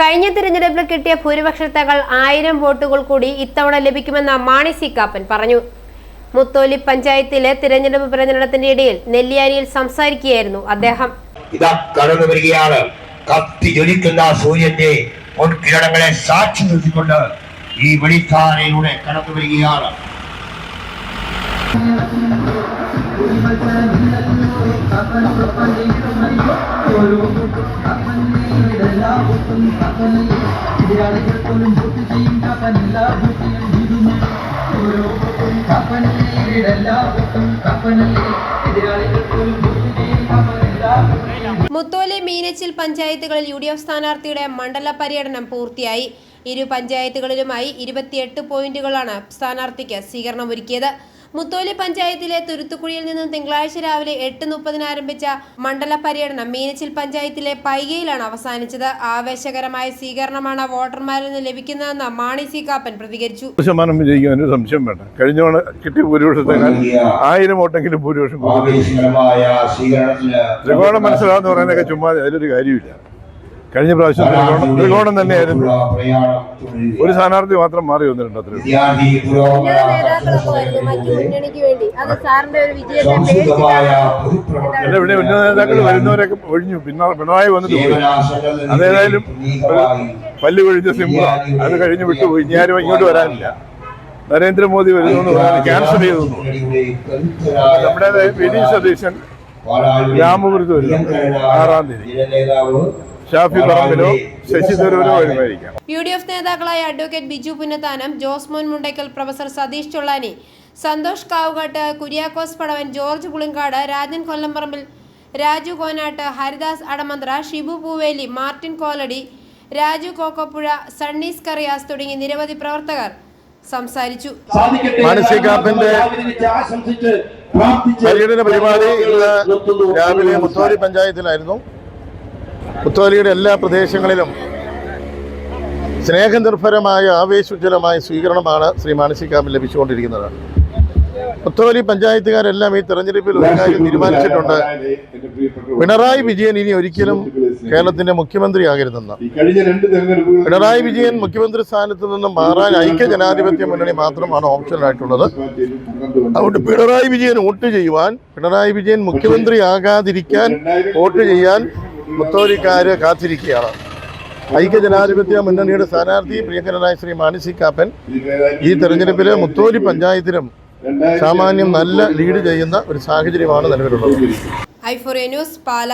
കഴിഞ്ഞ തിരഞ്ഞെടുപ്പിൽ കിട്ടിയ ഭൂരിപക്ഷത്തേക്കാൾ 1000 വോട്ടുകൾ കൂടി ഇത്തവണ ലഭിക്കുമെന്ന് മാണി സി കാപ്പൻ പറഞ്ഞു. മുത്തോലി പഞ്ചായത്തിലെ തിരഞ്ഞെടുപ്പ് പ്രചരണത്തിന്റെ ഇടയിൽ നെല്ലിയാനിയിൽ സംസാരിക്കുകയായിരുന്നു അദ്ദേഹം. ഇതാ കടന്നു വരികയാണ് കത്തിജ്വലിക്കുന്ന സൂര്യന്റെ പൊൻകിരണങ്ങളെ സാക്ഷി നിർത്തിക്കൊണ്ട് ഈ വെളിത്താരയിലൂടെ കടന്നു വരികയാണ്. മുത്തോലി മീനച്ചിൽ പഞ്ചായത്തുകളിൽ UDF സ്ഥാനാർത്ഥിയുടെ മണ്ഡല പര്യടനം പൂർത്തിയായി. ഇരു പഞ്ചായത്തുകളിലുമായി 28 പോയിന്റുകളാണ് സ്ഥാനാർത്ഥിക്ക് സ്വീകരണമൊരുക്കിയത്. മുത്തോലി പഞ്ചായത്തിലെ തുരുത്തുകുഴിയിൽ നിന്നും തിങ്കളാഴ്ച രാവിലെ 8:30 ആരംഭിച്ച മണ്ഡല പര്യടനം മീനച്ചിൽ പഞ്ചായത്തിലെ പൈകയിലാണ് അവസാനിച്ചത്. ആവേശകരമായ സ്വീകരണമാണ് വോട്ടർമാരിൽ നിന്ന് ലഭിക്കുന്നതെന്ന് മാണി സി കാപ്പൻ പ്രതികരിച്ചു. സംശയം വേണ്ട. കഴിഞ്ഞ കിട്ടിയ ഭൂരിപക്ഷത്തേക്കാൾ 1000 വോട്ടെങ്കിലും ഭൂരിപക്ഷം ത്രികോണം മനസ്സിലാവുന്ന പറയാനൊക്കെ ചുമ്മാ അതിലൊരു കാര്യമില്ല. കഴിഞ്ഞ പ്രാവശ്യം ത്രികോണം തന്നെയായിരുന്നു. ഒരു സ്ഥാനാർത്ഥി മാത്രം മാറി വന്നിട്ടുണ്ട്. അത്ര ഇവിടെ ഉന്നത നേതാക്കൾ വരുന്നവരൊക്കെ ഒഴിഞ്ഞു. പിന്നെ പിണറായി വന്നിട്ട് പോയി. അതേതായാലും പല്ല് കൊഴിഞ്ഞ സിംഹ അത് കഴിഞ്ഞ് വിട്ടുപോയി. ഇനി ആരും ഇങ്ങോട്ട് വരാനില്ല. നരേന്ദ്രമോദി വരുന്നു ക്യാൻസൽ ചെയ്തു. നമ്മുടെ വി.ഡി. സതീശൻ രാമപുരത്ത് വരുന്നു 6-ാം തീയതി. UDF നേതാക്കളായ അഡ്വക്കേറ്റ് ബിജു പുന്നത്താനം, ജോസ്മോൻ മുണ്ടയ്ക്കൽ, പ്രൊഫസർ സതീഷ് ചൊള്ളാനി, സന്തോഷ് കാവുകാട്ട്, കുര്യാക്കോസ് പടവൻ, ജോർജ് പുളിങ്കാട്, രാജൻ കൊല്ലംപറമ്പിൽ, രാജു കോനാട്ട്, ഹരിദാസ് അടമന്ത്ര, ഷിബു പൂവേലി, മാർട്ടിൻ കോലടി, രാജു കോക്കപ്പുഴ, സണ്ണീസ് കറിയാസ് തുടങ്ങി നിരവധി പ്രവർത്തകർ സംസാരിച്ചു. പര്യടന പരിപാടി രാവിലെ മുത്തോലി പഞ്ചായത്തിലായിരുന്നു. മുത്തോലിയുടെ എല്ലാ പ്രദേശങ്ങളിലും സ്നേഹനിർഭരമായ ആവേശോജ്വലമായ സ്വീകരണമാണ് ശ്രീ മാണി സി കാപ്പൻ ലഭിച്ചുകൊണ്ടിരിക്കുന്നത്. മുത്തോലി പഞ്ചായത്തുകാരെല്ലാം ഈ തെരഞ്ഞെടുപ്പിൽ ഒരു കാര്യം തീരുമാനിച്ചിട്ടുണ്ട്. പിണറായി വിജയൻ ഇനി ഒരിക്കലും കേരളത്തിന്റെ മുഖ്യമന്ത്രിയാകരുതെന്ന്. പിണറായി വിജയൻ മുഖ്യമന്ത്രി സ്ഥാനത്ത് നിന്നും മാറാൻ ഐക്യ ജനാധിപത്യ മുന്നണി മാത്രമാണ് ഓപ്ഷനായിട്ടുള്ളത്. അതുകൊണ്ട് പിണറായി വിജയൻ വോട്ട് ചെയ്യുവാൻ, പിണറായി വിജയൻ മുഖ്യമന്ത്രിയാകാതിരിക്കാൻ വോട്ട് ചെയ്യാൻ മുത്തോലിക്കാര് കാത്തിരിക്കുകയാണ്. ഐക്യ ജനാധിപത്യ മുന്നണിയുടെ സ്ഥാനാർത്ഥി പ്രിയങ്കരനായ ശ്രീ മാണി സി കാപ്പൻ ഈ തെരഞ്ഞെടുപ്പില് മുത്തോലി പഞ്ചായത്തിലും സാമാന്യം നല്ല ലീഡ് ചെയ്യുന്ന ഒരു സാഹചര്യമാണ് നിലവിലുള്ളത്. ഐഫോറിയ ന്യൂസ്, പാല.